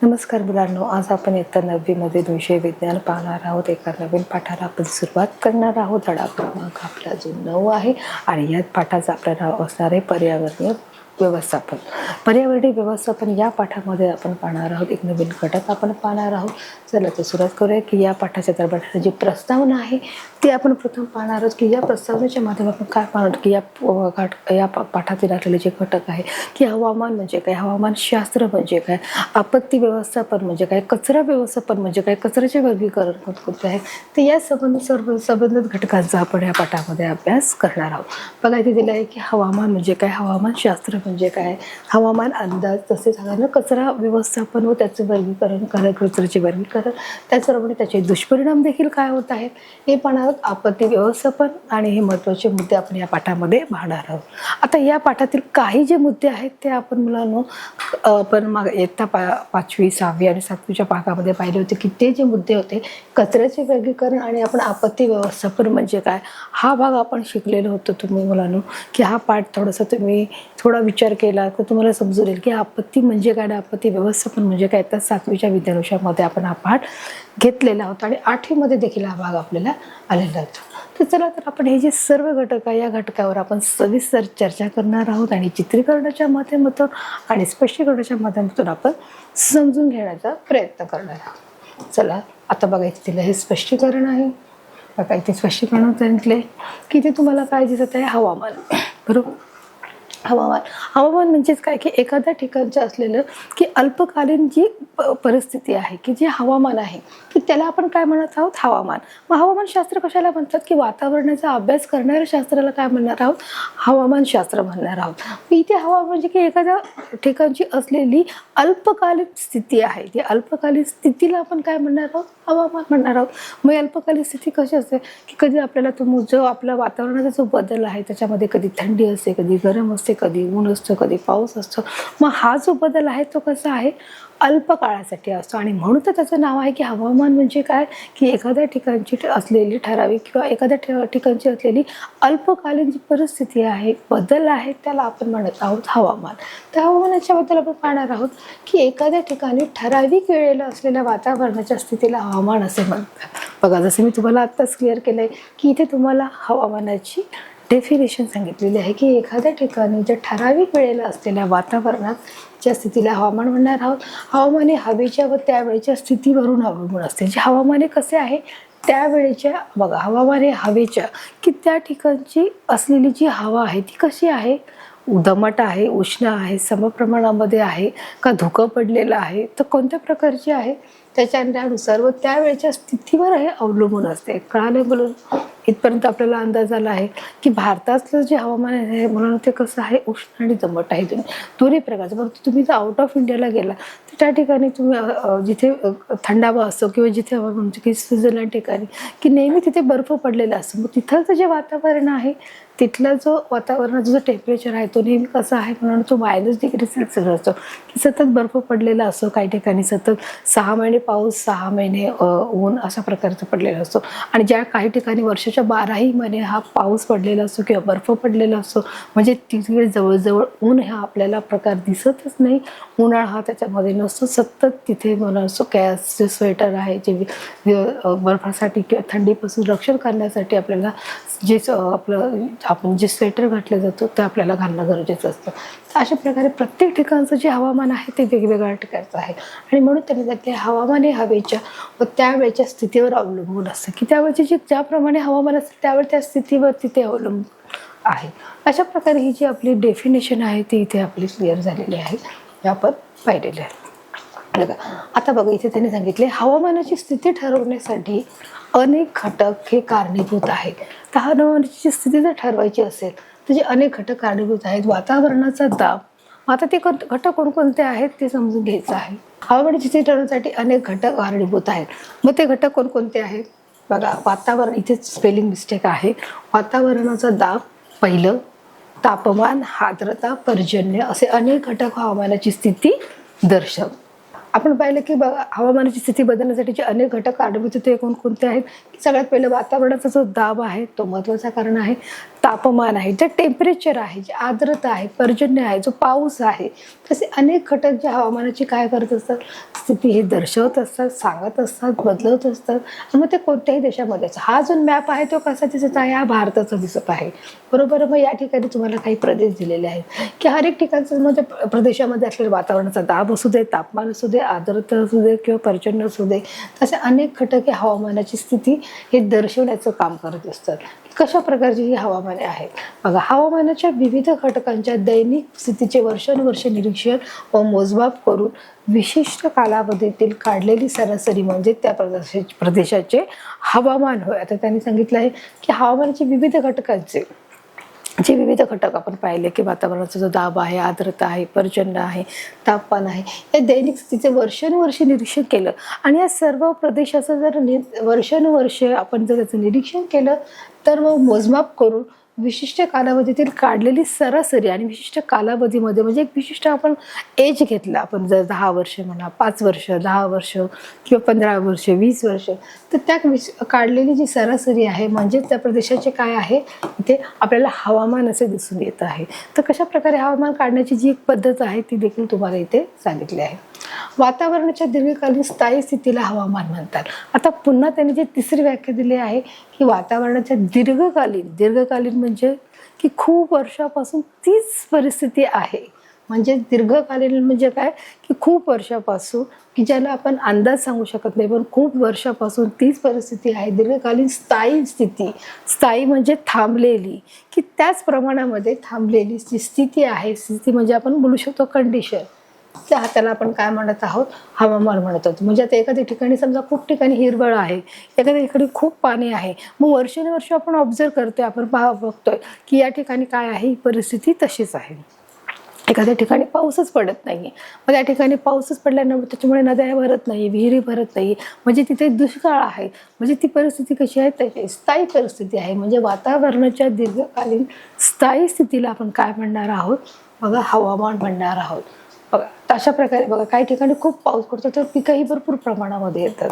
नमस्कार मुलांनो, आज आपण इयत्ता 9वी विषय विज्ञान पाहणार आहोत. एका नवीन पाठाला आपण सुरुवात करणार आहोत. धडा क्रमांक आपला जो 9 आहे आणि याच पाठाचं आपलं नाव असणार आहे पर्यावरणीय व्यवस्थापन. पर्यावरणीय व्यवस्थापन या पाठामध्ये आपण पाहणार आहोत. एक नवीन घटक आपण पाहणार आहोत. चला तर सुरुवात करूया की या पाठाच्या दरम्यान जी प्रस्तावना आहे ती आपण प्रथम पाहणार आहोत की या प्रस्तावनेच्या माध्यमातून काय पाहणार की या पाठातील असलेले जे घटक आहे की हवामान म्हणजे काय, हवामानशास्त्र म्हणजे काय, आपत्ती व्यवस्थापन म्हणजे काय, कचरा व्यवस्थापन म्हणजे काय, कचऱ्याचे वर्गीकरण कोणते आहे, तर या संबंधित घटकांचा आपण या पाठामध्ये अभ्यास करणार आहोत. बघा इथे दिलं आहे की हवामान म्हणजे काय, हवामानशास्त्र म्हणजे काय, हवामान अंदाज, तसेच कचरा व्यवस्थापन व त्याचे वर्गीकरण, कचऱ्याचे वर्गीकरण, त्याचप्रमाणे त्याचे दुष्परिणाम देखील काय होत आहेत हे पाहणार आहोत. आपत्ती व्यवस्थापन आणि हे महत्त्वाचे मुद्दे आपण या पाठामध्ये पाहणार आहोत. आता या पाठातील काही जे मुद्दे आहेत ते आपण मुलांनो आपण इयत्ता 5वी, 6वी आणि 7वीच्या भागामध्ये पाहिले होते की ते जे मुद्दे होते कचऱ्याचे वर्गीकरण आणि आपण आपत्ती व्यवस्थापन म्हणजे काय हा भाग आपण शिकलेलो होतो. तुम्ही मुलांनो की हा पाठ थोडासा तुम्ही थोडा विचार केला तर तुम्हाला समजून येईल की आपत्ती म्हणजे काय आणि आपत्ती व्यवस्थापन म्हणजे काय. तर 7वीच्या विज्ञान विषयामध्ये आपण हा पाठ घेतलेला होता आणि 8वीमध्ये देखील हा भाग आपल्याला आलेला होता. तर चला तर आपण हे जे सर्व घटक आहे या घटकावर आपण सविस्तर चर्चा करणार आहोत आणि चित्रीकरणाच्या माध्यमातून आणि स्पष्टीकरणाच्या माध्यमातून आपण समजून घेण्याचा प्रयत्न करणार आहोत. चला आता बघा इथे तिला हे स्पष्टीकरण आहे. बघा इथे स्पष्टीकरण सांगितले की ते तुम्हाला काय दिसत आहे, हवामान. बरोबर, हवामान म्हणजेच काय की एखाद्या ठिकाणचं असलेलं की अल्पकालीन जी परिस्थिती आहे की जे हवामान आहे की त्याला आपण काय म्हणत आहोत, हवामान. मग हवामानशास्त्र कशाला म्हणतात की वातावरणाचा अभ्यास करणाऱ्या शास्त्राला काय म्हणणार आहोत, हवामानशास्त्र म्हणणार आहोत. इथे हवामान म्हणजे की एखाद्या ठिकाणची असलेली अल्पकालीन स्थिती आहे, ती अल्पकालीन स्थितीला आपण काय म्हणणार आहोत, हवामान म्हणणार आहोत. मग अल्पकालीन स्थिती कशी असते की कधी आपल्याला जो आपला वातावरणाचा जो बदल आहे त्याच्यामध्ये कधी थंडी असते, कधी गरम असते, कधी ऊन असतं, कधी पाऊस असतो. मग हा जो बदल आहे तो कसा आहे, अल्प काळासाठी असतो आणि म्हणून तर त्याचं नाव आहे की हवामान म्हणजे काय की एखाद्या ठिकाणची असलेली ठराविक किंवा एखाद्या ठिकाणची असलेली अल्पकालीन जी परिस्थिती आहे, बदल आहे, त्याला आपण म्हणत आहोत हवामान. तर हवामानाच्या बद्दल आपण पाहणार आहोत की एखाद्या ठिकाणी ठराविक वेळेला असलेल्या वातावरणाच्या स्थितीला हवामान असे म्हणतात. बघा जसं मी तुम्हाला आत्ताच क्लिअर केलं आहे की इथे तुम्हाला हवामानाची डेफिनेशन सांगितलेली आहे की एखाद्या ठिकाणी ज्या ठराविक वेळेला असलेल्या वातावरणाच्या स्थितीला हवामान म्हणणार आहोत. हवामान हे हवेच्या व त्यावेळेच्या स्थितीवरून अवलंबून असते. जे हवामान कसे आहे त्यावेळेच्या, बघा हवामान हे हवेच्या की त्या ठिकाणची असलेली जी हवा आहे ती कशी आहे, दमट आहे, उष्ण आहे, समप्रमाणामध्ये आहे का धुकं पडलेलं आहे, तर कोणत्या प्रकारची आहे त्याच्यानुसार व त्यावेळेच्या स्थितीवर हे अवलंबून असते. कळालं बोलून इथपर्यंत आपल्याला अंदाज आला आहे की भारतातलं जे हवामान आहे म्हणून ते कसं आहे, उष्ण आणि दमट आहे. दोन्ही प्रकारचं. परंतु तुम्ही जर आउट ऑफ इंडियाला गेला तर त्या ठिकाणी तुम्ही जिथे थंडावा असतो किंवा जिथे म्हणजे की स्वित्झर्लंड ठिकाणी की नेहमी तिथे बर्फ पडलेला असतो. मग तिथलचं जे वातावरण आहे तिथला जो वातावरणाचा जो टेम्परेचर आहे तो नेहमी कसा आहे म्हणून तो -°C असतो की सतत बर्फ पडलेला असतो. काही ठिकाणी सतत 6 महिने पाऊस, 6 महिने ऊन अशा प्रकारचा पडलेला असतो आणि ज्या काही ठिकाणी वर्षाच्या 12ही महिने हा पाऊस पडलेला असतो किंवा बर्फ पडलेला असतो. म्हणजे तिथे जवळजवळ ऊन हा आपल्याला प्रकार दिसतच नाही. उन्हाळा हा त्याच्यामध्ये नसतो. सतत तिथे मला असतो कॅस जे स्वेटर आहे जे बर्फासाठी किंवा थंडीपासून रक्षण करण्यासाठी आपल्याला जे आपण जे स्वेटर घातलं जातो ते आपल्याला घालणं गरजेचं असतं. तर अशा प्रकारे प्रत्येक ठिकाणचं जे हवामान आहे ते वेगवेगळ्या ठिकाणचं आहे आणि म्हणून त्यांनी म्हटले हवामान हे हवेच्या व त्यावेळेच्या स्थितीवर अवलंबून असतं की त्यावेळेचे जे ज्याप्रमाणे हवामान असतं त्यावेळी त्या स्थितीवरती ते अवलंबून आहे. अशा प्रकारे ही जी आपली डेफिनेशन आहे ती इथे आपली क्लिअर झालेली आहे, हे आपण पाहिलेले आहे. बघा आता बघा इथे त्यांनी सांगितले हवामानाची स्थिती ठरवण्यासाठी अनेक घटक हे कारणीभूत आहेत. तर हवामानाची स्थिती जर ठरवायची असेल तर जे अनेक घटक कारणीभूत आहेत. वातावरणाचा दाब, आता ते घटक कोणकोणते आहेत ते समजून घ्यायचं आहे. हवामानाची स्थिती ठरवण्यासाठी अनेक घटक कारणीभूत आहेत. मग ते घटक कोणकोणते आहेत बघा. वातावरण, इथे स्पेलिंग मिस्टेक आहे. वातावरणाचा दाब पहिलं, तापमान, आर्द्रता, पर्जन्य असे अनेक घटक हवामानाची स्थिती दर्शवतात. आपण पाहिलं की बघा, हवामानाची स्थिती बदलण्यासाठीचे अनेक घटक कारणीभूत होते. कोणकोणते आहेत की सगळ्यात पहिलं वातावरणाचा जो दाब आहे तो महत्त्वाचा कारण आहे. तापमान आहे, जे टेम्परेचर आहे, जे आर्द्रता आहे, पर्जन्य आहे, जो पाऊस आहे, तसे अनेक घटक जे हवामानाची काय करत असतात, स्थिती हे दर्शवत असतात, सांगत असतात, बदलवत असतात. मग ते कोणत्याही देशामध्ये हा जो मॅप आहे तो कसा दिसत आहे, हा भारताचा दिसत आहे, बरोबर. मग या ठिकाणी तुम्हाला काही प्रदेश दिलेले आहेत की हर एक ठिकाणचं म्हणजे प्रदेशामध्ये असलेलं वातावरणाचा दाब असू दे, तापमान असू दे, आर्द्रता असू दे किंवा पर्जन्य असू दे, तसे अनेक घटक हे हवामानाची स्थिती हे दर्शवण्याचं काम करत असतात. कशा प्रकारची ही हवामाने आहेत बघा. हवामानाच्या विविध घटकांच्या दैनिक स्थितीचे वर्षानुवर्षे निरीक्षण व मोजमाप करून विशिष्ट कालावधीतील काढलेली सरासरी म्हणजे त्या प्रदेशाचे हवामान होय. आता त्यांनी सांगितलं आहे की हवामानाचे विविध घटकांचे जे विविध घटक आपण पाहिले की वातावरणाचा जो दाब आहे, आर्द्रता आहे, पर्जन्य आहे, तापमान आहे, या दैनिक स्थितीचे वर्षानुवर्षे निरीक्षण केलं आणि या सर्व प्रदेशाचं जर वर्षानुवर्षे आपण जर त्याचं निरीक्षण केलं तर मग मोजमाप करून विशिष्ट कालावधीतील काढलेली सरासरी आणि विशिष्ट कालावधीमध्ये म्हणजे एक विशिष्ट आपण एज घेतला, आपण जर 10 वर्ष म्हणा, 5 वर्ष, 10 वर्ष किंवा 15 वर्ष, 20 वर्ष, तर त्या काढलेली जी सरासरी आहे म्हणजे त्या प्रदेशाचे काय आहे इथे आपल्याला हवामान असे दिसून येत आहे. तर कशा प्रकारे हवामान काढण्याची जी एक पद्धत आहे ती देखील तुम्हाला इथे सांगितली आहे. वातावरणाच्या दीर्घकालीन स्थायी स्थितीला हवामान म्हणतात. आता पुन्हा त्यांनी जे तिसरी व्याख्या दिली आहे की वातावरणाच्या दीर्घकालीन म्हणजे की खूप वर्षापासून तीच परिस्थिती आहे. म्हणजे दीर्घकालीन म्हणजे काय की खूप वर्षापासून की ज्याला आपण अंदाज सांगू शकत नाही, पण खूप वर्षापासून तीच परिस्थिती आहे. दीर्घकालीन स्थायी स्थिती, स्थायी म्हणजे थांबलेली, की त्याच प्रमाणामध्ये थांबलेली जी स्थिती आहे, स्थिती म्हणजे आपण बोलू शकतो कंडिशन, त्याला आपण काय म्हणत आहोत, हवामान म्हणत आहोत. म्हणजे आता एखाद्या ठिकाणी समजा खूप ठिकाणी हिरवळ आहे, एखाद्या ठिकाणी खूप पाणी आहे, मग वर्षानुवर्ष आपण ऑब्झर्व करतोय, आपण बघतोय की या ठिकाणी काय आहे, ही परिस्थिती तशीच आहे. एखाद्या ठिकाणी पाऊसच पडत नाही, मग त्या ठिकाणी पाऊसच पडल्यानंतर त्याच्यामुळे नद्या भरत नाही, विहिरी भरत नाही, म्हणजे तिथे दुष्काळ आहे. म्हणजे ती परिस्थिती कशी आहे, तशी स्थायी परिस्थिती आहे. म्हणजे वातावरणाच्या दीर्घकालीन स्थायी स्थितीला आपण काय म्हणणार आहोत बघा, हवामान म्हणणार आहोत. बघा अशा प्रकारे बघा, काही ठिकाणी खूप पाऊस पडतो तर पिकंही भरपूर प्रमाणामध्ये येतात.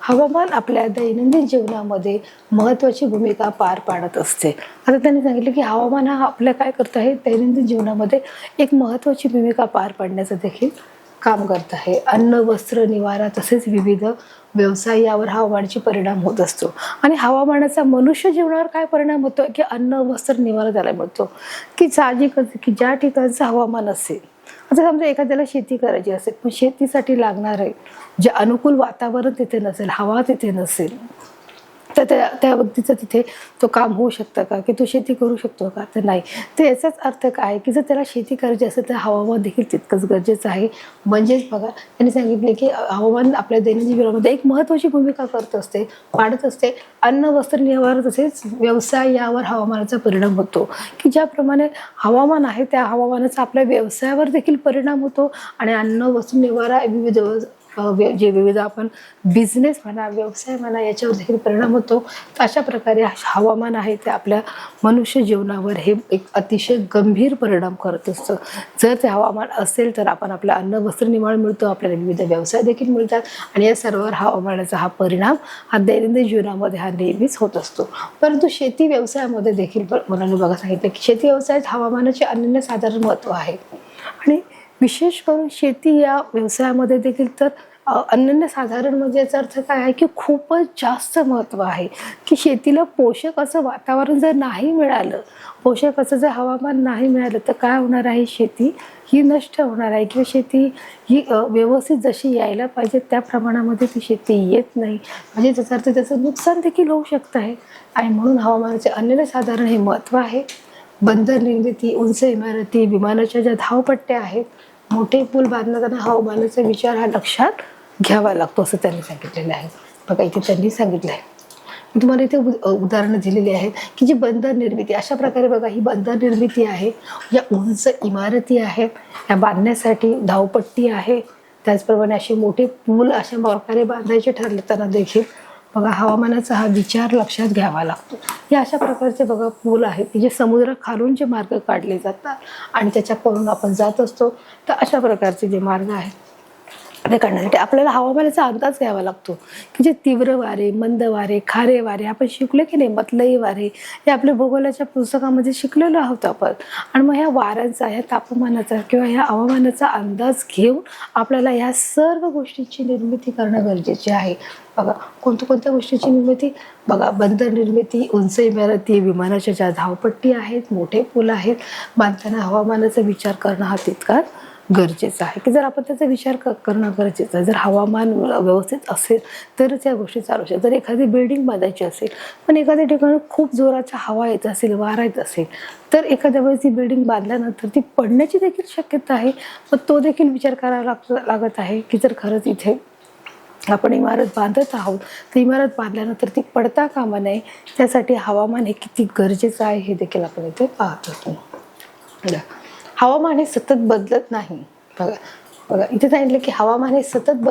हवामान आपल्या दैनंदिन जीवनामध्ये महत्त्वाची भूमिका पार पाडत असते. आता त्यांनी सांगितलं की हवामान हा आपल्या काय करत आहे, दैनंदिन जीवनामध्ये एक महत्त्वाची भूमिका पार पाडण्याचं देखील काम करत आहे. अन्न, वस्त्र, निवारा तसेच विविध व्यवसाय यावर हवामानाचे परिणाम होत असतो. आणि हवामानाचा मनुष्य जीवनावर काय परिणाम होतो की अन्न, वस्त्र, निवारा त्याला मिळतो. की साहजिकच की ज्या ठिकाणचं हवामान असेल, आता समजा एखाद्याला शेती करायची असेल पण शेतीसाठी लागणार आहे जे अनुकूल वातावरण तिथे नसेल, हवा तिथे नसेल, तर त्या व्यक्तीचं तिथे तो काम होऊ शकतं का, की तो शेती करू शकतो का, तर नाही. तर याचाच अर्थ काय की जर त्याला शेती करायची असेल तर हवामान देखील तितकंच गरजेचं आहे. म्हणजेच बघा त्यांनी सांगितले की हवामान आपल्या दैनंदिन जीवनामध्ये एक महत्त्वाची भूमिका करत असते, पाडत असते. अन्न, वस्त्र, निवारा तसेच व्यवसाय यावर हवामानाचा परिणाम होतो. की ज्याप्रमाणे हवामान आहे त्या हवामानाचा आपल्या व्यवसायावर देखील परिणाम होतो आणि अन्न, वस्त्र, निवारा विविध आपण बिझनेस म्हणा, व्यवसाय म्हणा, याच्यावर देखील परिणाम होतो. अशा प्रकारे हवामान आहे ते आपल्या मनुष्य जीवनावर हे एक अतिशय गंभीर परिणाम करत असतं. जर ते हवामान असेल तर आपण आपलं अन्न, वस्त्र, निवारा मिळतो, आपल्याला विविध व्यवसाय देखील मिळतात आणि या सर्वांवर हवामानाचा हा परिणाम हा दैनंदिन जीवनामध्ये हा नेहमीच होत असतो. परंतु शेती व्यवसायामध्ये देखील मुलांनी बघा सांगितलं की शेती व्यवसायात हवामानाचे अनन्यसाधारण महत्त्व आहे. आणि विशेष करून शेती या व्यवसायामध्ये देखील तर अनन्यसाधारण म्हणजे याचा अर्थ काय आहे की खूपच जास्त महत्त्व आहे. की शेतीला पोषक असं वातावरण जर नाही मिळालं, पोषक असं जर हवामान नाही मिळालं तर काय होणार आहे, शेती ही नष्ट होणार आहे किंवा शेती ही व्यवस्थित जशी यायला पाहिजे त्या प्रमाणामध्ये ती शेती येत नाही. म्हणजे त्याचा अर्थ त्याचं नुकसान देखील होऊ शकतं आहे. आणि म्हणून हवामानाचे अनन्यसाधारण हे महत्त्व आहे. बंदर निर्मिती, उंच इमारती, विमानाच्या ज्या धावपट्ट्या आहेत, मोठे पूल बांधताना हवामानाचा विचार हा लक्षात घ्यावा लागतो असं त्यांनी सांगितलेलं आहे. बघा इथे त्यांनी सांगितलं आहे, मी तुम्हाला इथे उदाहरणं दिलेली आहेत की जी बंदर निर्मिती, अशा प्रकारे बघा ही बंदर निर्मिती आहे. या उंच इमारती आहेत, या बांधण्यासाठी धावपट्टी आहे, त्याचप्रमाणे असे मोठे पूल अशा प्रकारे बांधायचे ठरताना देखील बघा हवामानाचा हा विचार लक्षात घ्यावा लागतो. हे अशा प्रकारचे बघा पूल आहेत की जे समुद्राखालून जे मार्ग काढले जातात आणि त्याच्याकडून आपण जात असतो. तर अशा प्रकारचे जे मार्ग आहेत ते करण्यासाठी आपल्याला हवामानाचा अंदाज घ्यावा लागतो की जे तीव्र वारे, मंद वारे, खारे वारे आपण शिकलो की नाही, मतलई वारे हे आपल्या भूगोलाच्या पुस्तकामध्ये शिकलेलो आहोत आपण. आणि मग ह्या वाऱ्यांचा, ह्या तापमानाचा किंवा ह्या हवामानाचा अंदाज घेऊन आपल्याला ह्या सर्व गोष्टींची निर्मिती करणं गरजेचे आहे. बघा कोणत्या गोष्टीची निर्मिती, बघा बंदर निर्मिती, उंच इमारती, विमानाच्या ज्या धावपट्टी आहेत, मोठे पूल आहेत, बांधताना हवामानाचा विचार करणं हा तितकाच गरजेचं आहे की जर आपण त्याचा विचार करणं गरजेचं आहे. जर हवामान व्यवस्थित असेल तरच या गोष्टी चालू शकतात. जर एखादी बिल्डिंग बांधायची असेल पण एखाद्या ठिकाणी खूप जोराचा हवा येत असेल, वारा येत असेल तर एखाद्या वेळेस ती बिल्डिंग बांधल्यानंतर ती पडण्याची देखील शक्यता आहे. पण तो देखील विचार करावा लागत आहे की जर खरंच इथे आपण इमारत बांधत आहोत तर इमारत बांधल्यानंतर ती पडता कामा नये, त्यासाठी हवामान हे किती गरजेचं आहे हे देखील आपण इथे पाहत असतो. हवामान हे सतत बदलत नाही. बघा इथे सांगितलं की हवामान हे सतत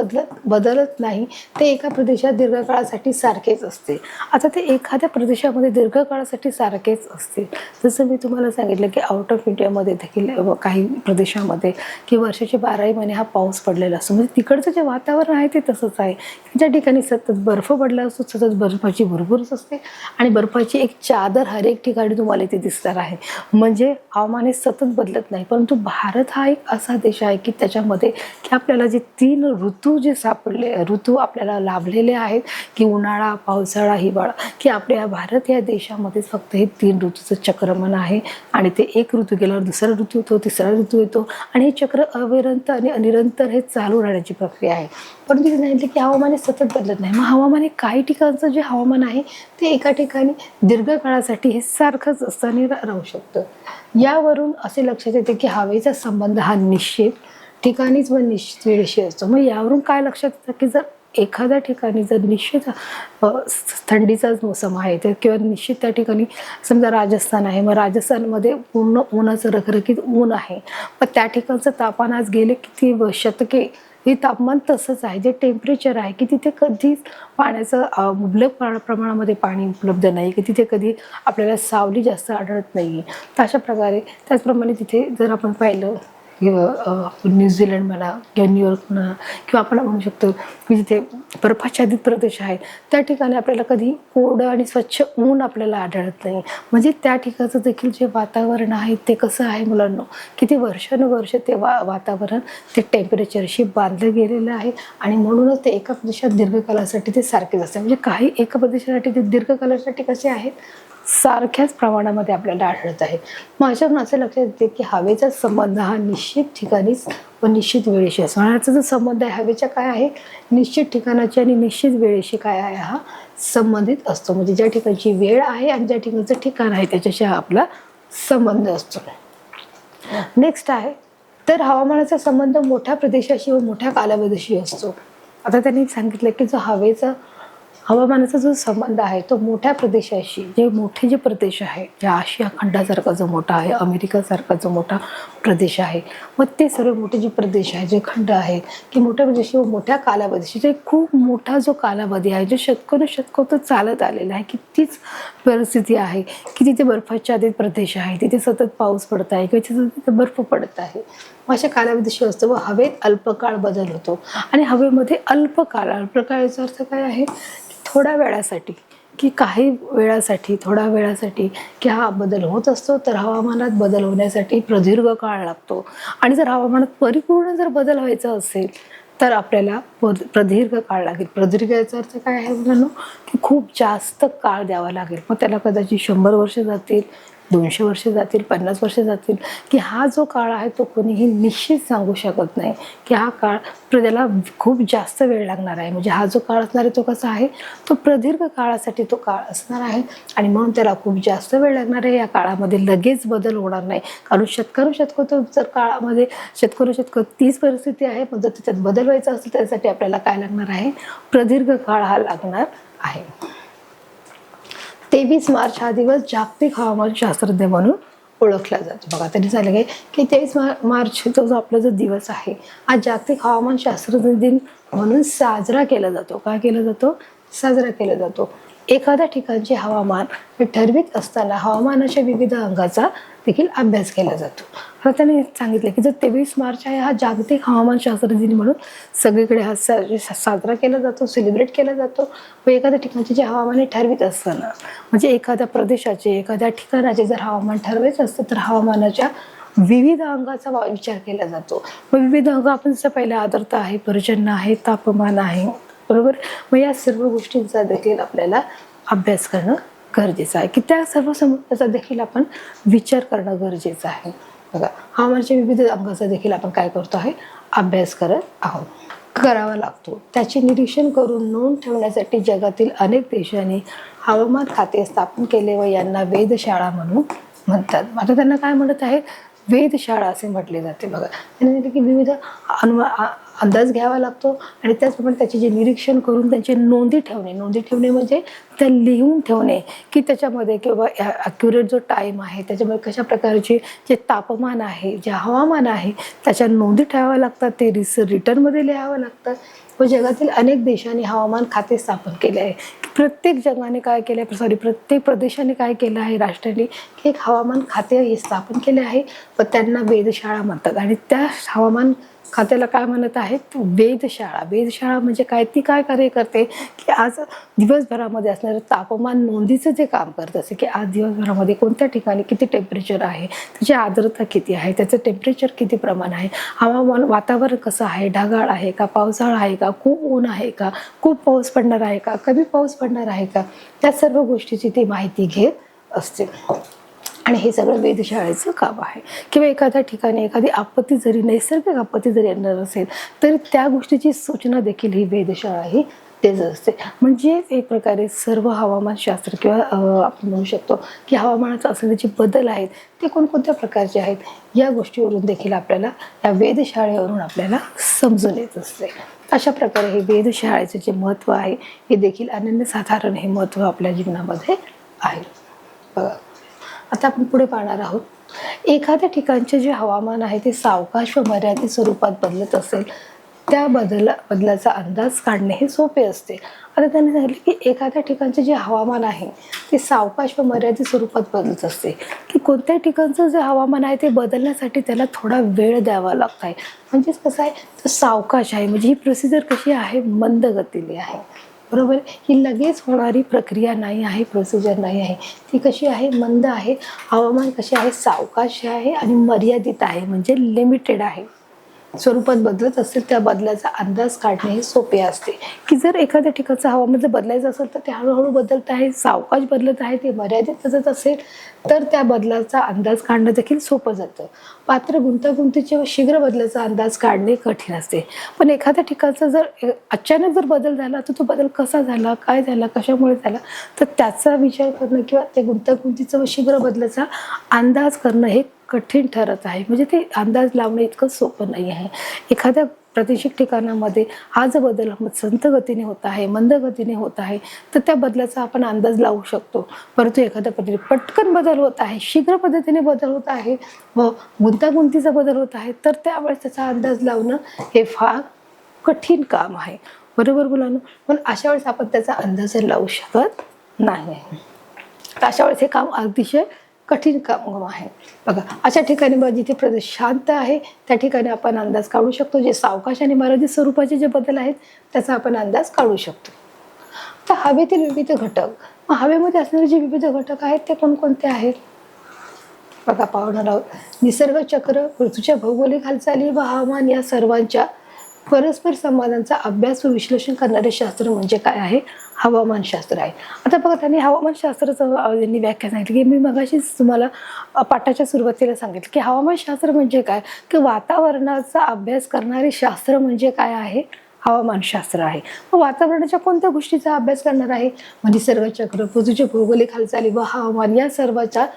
बदलत नाही, ते एका प्रदेशात दीर्घकाळासाठी सारखेच असते. आता ते एखाद्या प्रदेशामध्ये दीर्घकाळासाठी सारखेच असते. जसं मी तुम्हाला सांगितलं की आउट ऑफ इंडियामध्ये देखील काही प्रदेशामध्ये की वर्षाचे 12ही महिने हा पाऊस पडलेला असतो. म्हणजे तिकडचं जे वातावरण आहे ते तसंच आहे. ज्या ठिकाणी सतत बर्फ पडला असतो, सतत बर्फाची भुरभुरच असते आणि बर्फाची एक चादर हर एक ठिकाणी तुम्हाला इथे दिसणार आहे. म्हणजे हवामान हे सतत बदलत नाही. परंतु भारत हा एक असा देश आहे की त्याच्यामध्ये की आपल्याला जे 3 ऋतू ऋतू आपल्याला लाभलेले आहेत की उन्हाळा, पावसाळा, हिवाळा, की आपल्या भारत या देशामध्ये फक्त हे 3 ऋतूचं चक्रमान आहे. आणि ते एक ऋतू गेल्यावर दुसरा ऋतू येतो, तिसरा ऋतू येतो आणि हे चक्र अविरत आणि निरंतर हे चालू राहण्याची प्रक्रिया आहे. परंतु तिथे सांगितलं की हवामान हे सतत बदलत नाही. मग हवामान हे काही ठिकाणचं जे हवामान आहे ते एका ठिकाणी दीर्घकाळासाठी हे सारखंच असतं आणि राहू शकतं. यावरून असे लक्षात येते की हवेचा संबंध हा निश्चित ठिकाणीच व निश्चित वेळेशी असतो. मग यावरून काय लक्षात येतं की जर एखाद्या ठिकाणी जर निश्चित थंडीचाच मोसम आहे तर किंवा निश्चित त्या ठिकाणी समजा राजस्थान आहे, मग राजस्थानमध्ये पूर्ण उन्हाचं रखरखीत ऊन आहे, पण त्या ठिकाणचं तापमान आज गेले किती शतके हे तापमान तसंच आहे. जे टेम्परेचर आहे की तिथे कधीच पाण्याचं मुबलक प्रमाणामध्ये पाणी उपलब्ध नाही, की तिथे कधी आपल्याला सावली जास्त आढळत नाही. तर अशा प्रकारे त्याचप्रमाणे तिथे जर आपण पाहिलं न्यूझीलंड म्हणा किंवा न्यूयॉर्क म्हणा किंवा आपण म्हणू शकतो की जिथे बर्फाच्छादित प्रदेश आहे त्या ठिकाणी आपल्याला कधी कोरडं आणि स्वच्छ ऊन आपल्याला आढळत नाही. म्हणजे त्या ठिकाणचं देखील जे वातावरण आहे ते कसं आहे मुलांनो, किती वर्षानुवर्ष ते वातावरण ते टेम्परेचरशी बांधलं गेलेलं आहे आणि म्हणूनच ते एका प्रदेशात दीर्घकालासाठी ते सारखेच असते. म्हणजे काही एका प्रदेशासाठी ते दीर्घकालासाठी कसे आहेत, सारख्याच प्रमाणामध्ये आपल्याला आढळत आहे. मग अशातून असं लक्षात येते की हवेचा संबंध हा निश्चित ठिकाणीच व निश्चित वेळेशी असतो. ह्याचा जो संबंध आहे हवेच्या काय आहे, निश्चित ठिकाणाची आणि निश्चित वेळेशी काय आहे हा संबंधित असतो. म्हणजे ज्या ठिकाणची वेळ आहे आणि ज्या ठिकाणचं ठिकाण आहे त्याच्याशी हा आपला संबंध असतो. नेक्स्ट आहे तर हवामानाचा संबंध मोठ्या प्रदेशाशी व मोठ्या कालावधीशी असतो. आता त्यांनी सांगितलं की जो हवामानाचा जो संबंध आहे तो मोठ्या प्रदेशाशी, मोठे जे प्रदेश आहे, या आशिया खंडासारखा जो मोठा आहे, अमेरिकासारखा जो मोठा प्रदेश आहे, मग ते सर्व मोठे जे प्रदेश आहे, जे खंड आहे की मोठ्या प्रदेशी व मोठ्या कालावधीशी, जे खूप मोठा जो कालावधी आहे, जो शतकों चालत आलेला आहे की तीच परिस्थिती आहे की तिथे बर्फाच्छादित प्रदेश आहे, तिथे सतत पाऊस पडत आहे किंवा तिथे बर्फ पडत आहे. अशा कालावधीशी असतो व हवेत अल्पकाळ बदल होतो. आणि हवेमध्ये अल्पकाळाचा अर्थ काय आहे, थोड्या वेळासाठी की काही वेळासाठी, थोड्या वेळासाठी की हा बदल होत असतो. तर हवामानात बदल होण्यासाठी प्रदीर्घ काळ लागतो. आणि जर हवामानात परिपूर्ण जर बदल व्हायचा असेल तर आपल्याला प्रदीर्घ काळ लागेल. प्रदीर्घ याचा अर्थ काय आहे मुलांनो, की खूप जास्त काळ द्यावा लागेल. मग त्याला कदाचित 100 वर्ष जातील, 200 वर्ष जातील, 50 वर्ष जातील, की हा जो काळ आहे तो कोणीही निश्चित सांगू शकत नाही की हा काळ त्याला खूप जास्त वेळ लागणार आहे. म्हणजे हा जो काळ असणार आहे तो कसा आहे, तो प्रदीर्घ काळासाठी तो काळ असणार आहे आणि म्हणून त्याला खूप जास्त वेळ लागणार आहे. या काळामध्ये लगेच बदल होणार नाही, कारण शतकों जर काळामध्ये शतकों तीच परिस्थिती आहे, पण जर त्याच्यात बदल व्हायचा असेल त्यासाठी आपल्याला काय लागणार आहे, प्रदीर्घ काळ हा लागणार आहे. 23 मार्च हा दिवस जागतिक हवामान शास्त्रज्ञ म्हणून ओळखला जातो. बघा त्यांनी सांगितलं की 23 मार्च जो आपला जो दिवस आहे हा जागतिक हवामान शास्त्रज्ञ दिन म्हणून साजरा केला जातो. काय केला जातो, साजरा केला जातो. एखाद्या ठिकाणचे हवामान हे ठरवित असताना हवामानाच्या विविध अंगाचा देखील अभ्यास केला जातो. आता त्याने सांगितलं की जर 23 मार्च आहे हा जागतिक हवामानशास्त्र दिन म्हणून सगळीकडे हा साजरा केला जातो, सेलिब्रेट केला जातो. व एखाद्या ठिकाणचे जे हवामान हे ठरवित असताना म्हणजे एखाद्या प्रदेशाचे, एखाद्या ठिकाणाचे जर हवामान ठरवायचं असतं तर हवामानाच्या विविध अंगाचा विचार केला जातो. मग विविध अंग आपण जसं पहिलं आर्द्रता आहे, पर्जन्य आहे, तापमान आहे, बरोबर. मग या सर्व गोष्टींचा देखील आपल्याला अभ्यास करणं गरजेचं आहे की त्या सर्व समस्याचा देखील आपण विचार करणं गरजेचं आहे. बघा, हवामानाच्या विविध अंगाचा देखील आपण काय करतो आहे, अभ्यास करत आहोत, करावा लागतो. त्याचे निरीक्षण करून नोंद ठेवण्यासाठी जगातील अनेक देशांनी हवामान खाते स्थापन केले व यांना वेधशाळा म्हणून म्हणतात. आता त्यांना काय म्हणत आहे, वेधशाळा असे म्हटले जाते. बघा, त्यांनी की विविध अंदाज घ्यावा लागतो आणि त्याचप्रमाणे त्याचे जे निरीक्षण करून त्यांचे नोंदी ठेवणे म्हणजे त्या लिहून ठेवणे की त्याच्यामध्ये किंवा ॲक्युरेट जो टाईम आहे त्याच्यामध्ये कशा प्रकारचे जे तापमान आहे, जे हवामान आहे त्याच्या नोंदी ठेवाव्या लागतात. ते रिटर्नमध्ये लिहावं लागतात. व जगातील अनेक देशांनी हवामान खाते स्थापन केले आहे. प्रत्येक प्रदेशाने काय केलं आहे, राष्ट्रांनी की एक हवामान खाते हे स्थापन केले आहे व त्यांना वेधशाळा म्हणतात. आणि त्या हवामान खात्याला काय म्हणत आहेत, वेधशाळा. वेधशाळा म्हणजे काय, ती काय कार्य करते की आज दिवसभरामध्ये असणारं तापमान नोंदीचं जे काम करत असते की आज दिवसभरामध्ये कोणत्या ठिकाणी किती टेम्परेचर आहे, त्याची आर्द्रता किती आहे, त्याचं टेम्परेचर किती प्रमाण आहे, हवामान वातावरण कसं आहे, ढगाळ आहे का, पावसाळा आहे का, खूप ऊन आहे का, खूप पाऊस पडणार आहे का, कमी पाऊस पडणार आहे का, त्या सर्व गोष्टीची ती माहिती घेत असते. आणि हे सगळं वेधशाळेचं काम आहे. किंवा एखाद्या ठिकाणी एखादी आपत्ती जरी, नैसर्गिक आपत्ती जरी येणार असेल तर त्या गोष्टीची सूचना देखील ही वेधशाळा ही देत असते. म्हणजे एक प्रकारे सर्व हवामानशास्त्र किंवा आपण म्हणू शकतो की हवामानाचा असलेले जे बदल आहेत ते कोणकोणत्या प्रकारचे आहेत या गोष्टीवरून देखील आपल्याला या वेधशाळेवरून आपल्याला समजून येत असते. अशा प्रकारे हे वेधशाळेचं जे महत्त्व आहे हे देखील अनन्यसाधारण हे महत्त्व आपल्या जीवनामध्ये आहे. बघा, आता आपण पुढे पाहणार आहोत. एखाद्या ठिकाणचे जे हवामान आहे ते सावकाश व मर्यादित स्वरूपात बदलत असेल त्या बदलाचा अंदाज काढणे हे सोपे असते. आता त्यांनी सांगितले की एखाद्या ठिकाणचे जे हवामान आहे ते सावकाश व मर्यादित स्वरूपात बदलत असते की कोणत्या ठिकाणचं जे हवामान आहे ते बदलण्यासाठी त्याला थोडा वेळ द्यावा लागत आहे. म्हणजेच कसं आहे, तर सावकाश आहे म्हणजे ही प्रोसिजर कशी आहे, मंद गतीने आहे, बरोबर. ही लगेच होणारी प्रक्रिया नाही आहे, प्रोसिजर नाही आहे, ती कशी आहे, मंद आहे. हवामान कसे आहे, सावकाश आहे आणि मर्यादित आहे म्हणजे लिमिटेड आहे, स्वरूपात बदलत असेल त्या बदलाचा अंदाज काढणे हे सोपे असते. की जर एखाद्या ठिकाणचं हवामान जर बदलायचं असेल तर ते हळूहळू बदलत आहे, सावकाश बदलत आहे, ते मर्यादित बदलत असेल तर त्या बदलाचा अंदाज काढणं देखील सोपं जातं. मात्र गुंतागुंतीचे व शीघ्र बदलाचा अंदाज काढणे कठीण असते. पण एखाद्या ठिकाणचा जर अचानक जर बदल झाला तर तो बदल कसा झाला, काय झाला, कशामुळे झाला, तर त्याचा विचार करणं किंवा ते गुंतागुंतीचं व शीघ्र बदलाचा अंदाज करणं हे कठीण ठरत आहे. म्हणजे ते अंदाज लावणं इतकं सोपं नाही आहे. एखाद्या प्रादेशिक ठिकाणामध्ये हा जो बदल संत गतीने होत आहे, मंद गतीने होत आहे, तर त्या बदलाचा आपण अंदाज लावू शकतो. परंतु एखाद्या पद्धतीने पटकन बदल होत आहे, शीघ्र पद्धतीने बदल होत आहे व गुंतागुंतीचा बदल होत आहे, तर त्यावेळेस त्याचा अंदाज लावणं हे फार कठीण काम आहे, बरोबर मुलांनो. पण अशा वेळेस आपण त्याचा अंदाज लावू शकत नाही आहे. तर अशा वेळेस हे काम अतिशय कठीण काम आहे. बघा, अशा ठिकाणी जिथे प्रदेश शांत आहे त्या ठिकाणी आपण अंदाज काढू शकतो. जे सावकाश आणि मर्यादित स्वरूपाचे जे बदल आहेत त्याचा आपण अंदाज काढू शकतो. तर हवेतील विविध घटक, मग हवेमध्ये असणारे जे विविध घटक आहेत ते कोणकोणते आहेत बघा, पाहणार आहोत. निसर्ग चक्र, पृथ्वीच्या भौगोलिक हालचाली व हवामान या सर्वांच्या परस्पर संवादांचा अभ्यास व विश्लेषण करणारे शास्त्र म्हणजे काय आहे, हवामानशास्त्र आहे. आता बघा, त्यांनी हवामानशास्त्राचं यांनी व्याख्या सांगितली की मी मगाशीच तुम्हाला पाठाच्या सुरुवातीला सांगितलं की हवामानशास्त्र म्हणजे काय, की वातावरणाचा अभ्यास करणारे शास्त्र म्हणजे काय आहे, हवामानशास्त्र आहे. मग वातावरणाच्या कोणत्या गोष्टीचा अभ्यास करणार आहे, मग निसर्गचक्र, पृथ्वीच्या भौगोलिक हालचाली व हवामान या सर्वांच्या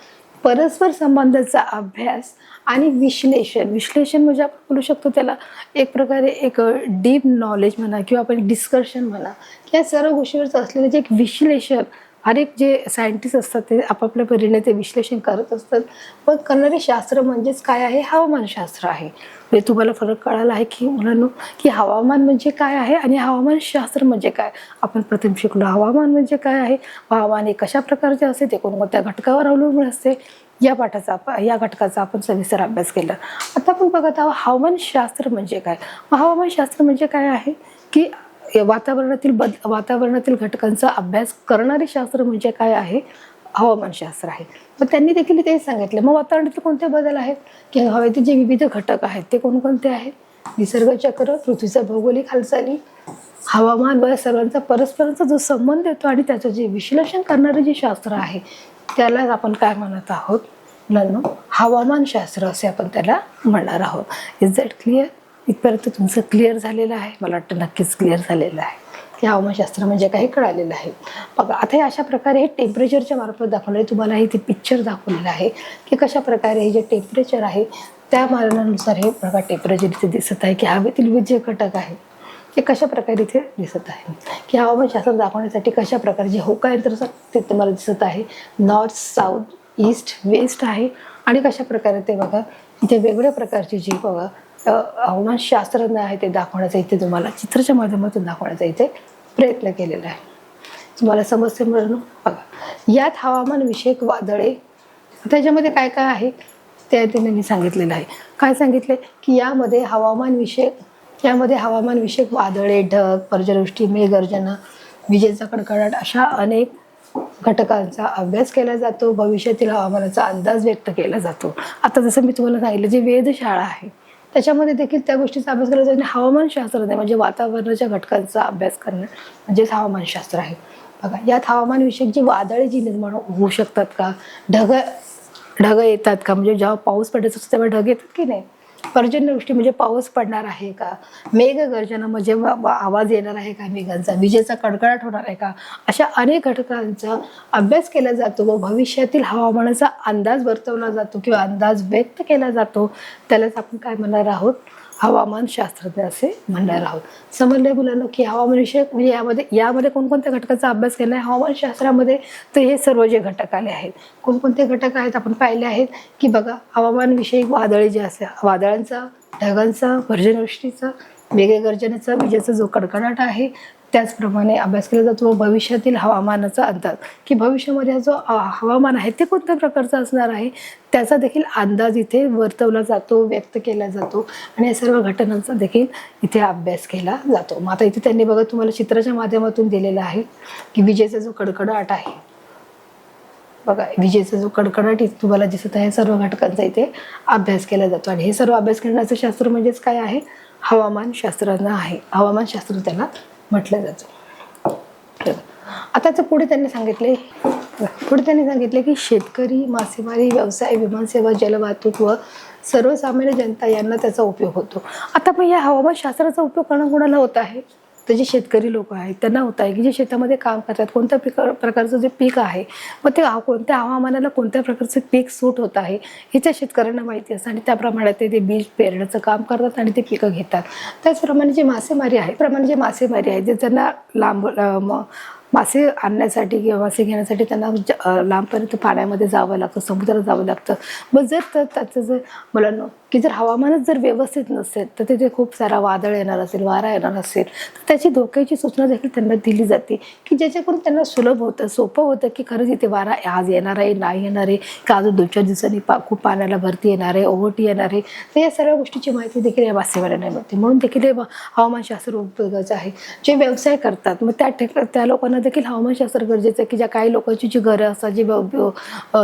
परस्पर संबंधाचा अभ्यास आणि विश्लेषण म्हणजे आपण बोलू शकतो त्याला एक प्रकारे एक डीप नॉलेज म्हणा किंवा आपण डिस्कशन म्हणा, या सर्व गोष्टीवरच असलेलं जे एक विश्लेषण अनेक जे सायंटिस्ट असतात ते आपापल्या परीने ते विश्लेषण करत असतात. पण करणारे शास्त्र म्हणजेच काय आहे, हवामानशास्त्र आहे. म्हणजे तुम्हाला फरक कळाला आहे की मुलांनो, की हवामान म्हणजे काय आहे आणि हवामानशास्त्र म्हणजे काय. आपण प्रथम शिकलो हवामान म्हणजे काय आहे, हवामान हे कशा प्रकारचे असते, ते कोणकोणत्या घटकावर अवलंबून असते. या घटकाचा आपण सविस्तर अभ्यास केला. आता आपण बघत आहोत हवामानशास्त्र म्हणजे काय. हवामानशास्त्र म्हणजे काय आहे की वातावरणातील घटकांचा अभ्यास करणारे शास्त्र म्हणजे काय आहे, हवामानशास्त्र आहे. मग त्यांनी देखील तेच सांगितलं. मग वातावरणातील कोणते बदल आहेत, की हवेतील जे विविध घटक आहेत ते कोणकोणते आहेत, निसर्गचक्र, पृथ्वीच्या भौगोलिक हालचाली, हवामान व सर्वांचा परस्परांचा जो संबंध येतो आणि त्याचं जे विश्लेषण करणारे जे शास्त्र आहे त्यालाच आपण काय म्हणत आहोत मुलांनो, हवामानशास्त्र असे आपण त्याला म्हणणार आहोत. Is that clear? इथपर्यंत तुमचं क्लिअर झालेलं आहे? मला वाटतं नक्कीच क्लिअर झालेलं आहे की हवामानशास्त्र म्हणजे काही कळालेलं आहे. बघा आता हे अशा प्रकारे हे टेम्परेचरच्या मार्फत दाखवलं आहे. तुम्हाला हे ते पिक्चर दाखवलेलं आहे की कशा प्रकारे हे जे टेम्परेचर आहे त्या मानानुसार हे बघा टेम्परेचर इथे दिसत आहे की हवेतील विविध जे घटक आहेत ते कशा प्रकारे इथे दिसत आहे, की हवामानशास्त्र दाखवण्यासाठी कशा प्रकारचे होका यंत्र ते तुम्हाला दिसत आहे. नॉर्थ, साऊथ, ईस्ट, वेस्ट आहे. आणि कशा प्रकारे ते बघा इथे वेगवेगळ्या प्रकारची जी बघा हवामानशास्त्रज्ञ आहे ते दाखवण्याचा इथे तुम्हाला चित्राच्या माध्यमातून दाखवण्याचा इथे प्रयत्न केलेला आहे. तुम्हाला समजते मिळून बघा यात हवामानविषयक वादळे त्याच्यामध्ये काय काय आहे ते त्यांनी सांगितलेलं आहे. काय सांगितले की यामध्ये हवामानविषयक वादळे, ढग, पर्जवृष्टी, मेघगर्जना, विजेचा कडकडाट अशा अनेक घटकांचा अभ्यास केला जातो. भविष्यातील हवामानाचा अंदाज व्यक्त केला जातो. आता जसं मी तुम्हाला सांगितलं जे वेधशाळा आहे त्याच्यामध्ये देखील त्या गोष्टीचा अभ्यास केला जातो. हवामानशास्त्र म्हणजे वातावरणाच्या घटकांचा अभ्यास करणं म्हणजेच हवामानशास्त्र आहे. बघा यात हवामानविषयक जी वादळे जी निर्माण होऊ शकतात का, ढग येतात का, म्हणजे जेव्हा पाऊस पडायचा असतो तेव्हा ढग येतात की नाही, पर्जन्यवृष्टी म्हणजे पाऊस पडणार आहे का, मेघगर्जना म्हणजे आवाज येणार आहे का मेघांचा, विजेचा कडकडाट होणार आहे का, अशा अनेक घटकांचा अभ्यास केला जातो व भविष्यातील हवामानाचा अंदाज वर्तवला जातो किंवा अंदाज व्यक्त केला जातो. त्यालाच आपण काय म्हणणार आहोत, हवामान शास्त्रज्ञ असे म्हणणार आहोत. समजले मुलांना की हवामानविषयक म्हणजे यामध्ये कोणकोणत्या घटकाचा अभ्यास केला आहे हवामानशास्त्रामध्ये, तर हे सर्व जे घटक आले आहेत. कोणकोणते घटक आहेत आपण पाहिले आहेत की बघा हवामानविषयक वादळे जे असते, वादळांचा, ढगांचा, पर्जन्यवृष्टीचा, मेघगर्जनेचा, विजेचा जो कडकडाट आहे त्याचप्रमाणे अभ्यास केला जातो. व भविष्यातील हवामानाचा अंदाज की भविष्यामध्ये जो हवामान आहे ते कोणत्या प्रकारचं असणार आहे त्याचा देखील अंदाज इथे वर्तवला जातो, व्यक्त केला जातो आणि या सर्व घटनांचा देखील इथे अभ्यास केला जातो. मग आता इथे त्यांनी बघा तुम्हाला चित्राच्या माध्यमातून दिलेला आहे की विजेचा जो कडकडाट आहे, बघा विजेचा जो कडकडाट इथे तुम्हाला दिसत आहे, सर्व घटकांचा इथे अभ्यास केला जातो. आणि हे सर्व अभ्यास करण्याचं शास्त्र म्हणजेच काय आहे, हवामानशास्त्रज्ञ आहे. हवामानशास्त्र त्याला म्हटलं जातं. आताच पुढे त्यांनी सांगितले की शेतकरी, मासेमारी, व्यवसाय, विमानसेवा, जलवाहतूक व सर्वसामान्य जनता यांना त्याचा उपयोग होतो. आता पण या हवामानशास्त्राचा उपयोग कोणाला होत आहे, तर जे शेतकरी लोक आहेत त्यांना होत आहे की जे शेतामध्ये काम करतात, कोणत्या प्रकारचं जे पीक आहे मग ते कोणत्या हवामानाला कोणत्या प्रकारचं पीक सूट होत आहे हे त्या शेतकऱ्यांना माहिती असतं आणि त्याप्रमाणे ते बीज पेरण्याचं काम करतात आणि ते पिकं घेतात. त्याचप्रमाणे जे मासेमारी आहे जे त्यांना मासे आणण्यासाठी किंवा मासे घेण्यासाठी त्यांना लांबपर्यंत पाण्यामध्ये जावं लागतं, समुद्रात जावं लागतं. मग त्याचं मुलांना की जर हवामानच जर व्यवस्थित नसेल तर तिथे खूप सारा वादळ येणार असेल, वारा येणार असेल तर त्याची धोक्याची सूचना देखील त्यांना दिली जाते की ज्याच्याकडून त्यांना सोपं होतं की खरंच इथे वारा आज येणार आहे, नाही येणार आहे, का अजून 2-4 दिवसांनी खूप पाण्याला भरती येणार आहे, ओहोटी येणार आहे. तर या सर्व गोष्टीची माहिती देखील या मासेमाऱ्यांना मिळते. म्हणून देखील हे हवामानशास्त्र उपयोगाचं आहे. जे व्यवसाय करतात मग त्या लोकांना देखील हवामानशास्त्र गरजेचं आहे की ज्या काही लोकांची जी घरं असतात, जी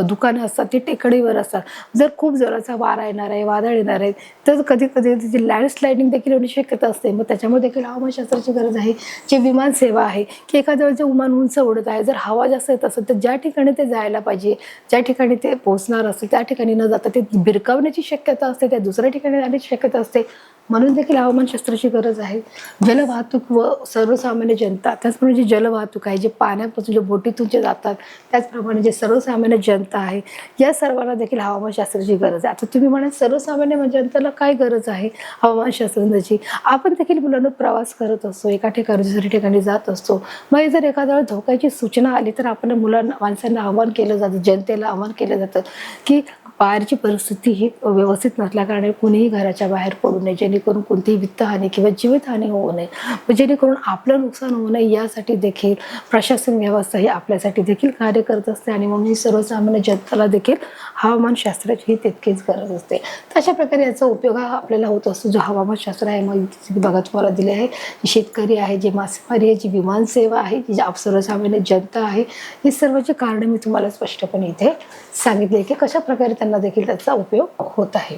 दुकानं असतात ती टेकडीवर असतात, जर खूप जोराचा वारा येणार आहे, वादळ येणार आहेत तर कधी तिथे लँडस्लायडिंग देखील होण्याची शक्यता असते. मग त्याच्यामध्ये देखील हवामानशास्त्राची गरज आहे. जे विमान सेवा आहे की एखाद्या वेळेस विमान उंच उडत आहे, जर हवा जास्त येत असेल तर ज्या ठिकाणी ते जायला पाहिजे, ज्या ठिकाणी ते पोहोचणार असेल त्या ठिकाणी न जाता ते भिरकावण्याची शक्यता असते, त्या दुसऱ्या ठिकाणी जाण्याची शक्यता असते. म्हणून देखील हवामानशास्त्राची गरज आहे. जलवाहतूक व सर्वसामान्य जनता, त्याचप्रमाणे जी जलवाहतूक आहे, जे पाण्यापासून जे बोटीतून जे जातात, त्याचप्रमाणे जे सर्वसामान्य जनता आहे, या सर्वांना देखील हवामानशास्त्राची गरज आहे. आता तुम्ही म्हणाल सर्वसामान्य जनतेला काय गरज आहे हवामानशास्त्राची? आपण देखील मुलांना प्रवास करत असतो, एका ठिकाणी दुसऱ्या ठिकाणी जात असतो. मग जर एखाद्या वेळेस धोक्याची सूचना आली तर आपण माणसांना आवाहन केलं जातं, जनतेला आवाहन केलं जातं की बाहेरची परिस्थिती ही व्यवस्थित नसल्याकारणे कुणीही घराच्या बाहेर पडू नये, जेणेकरून कोणतीही वित्तहानी किंवा जीवितहानी होऊ नये, जेणेकरून आपलं नुकसान होऊ नये यासाठी देखील प्रशासन व्यवस्था ही आपल्यासाठी देखील कार्य करत असते. आणि मग सर्वसामान्य जनतेला देखील हवामानशास्त्राची ही तितकीच गरज असते. तर अशा प्रकारे याचा उपयोग हा आपल्याला होत असतो. जो हवामानशास्त्र आहे, मग बघा तुम्हाला दिले आहे, शेतकरी आहे, जे मासेमारी आहे, जी विमान सेवा आहे, जी सर्वसामान्य जनता आहे, ही सर्वची कारणे मी तुम्हाला स्पष्टपणे इथे सांगितले की कशा प्रकारे त्यांना देखील त्याचा उपयोग होत आहे.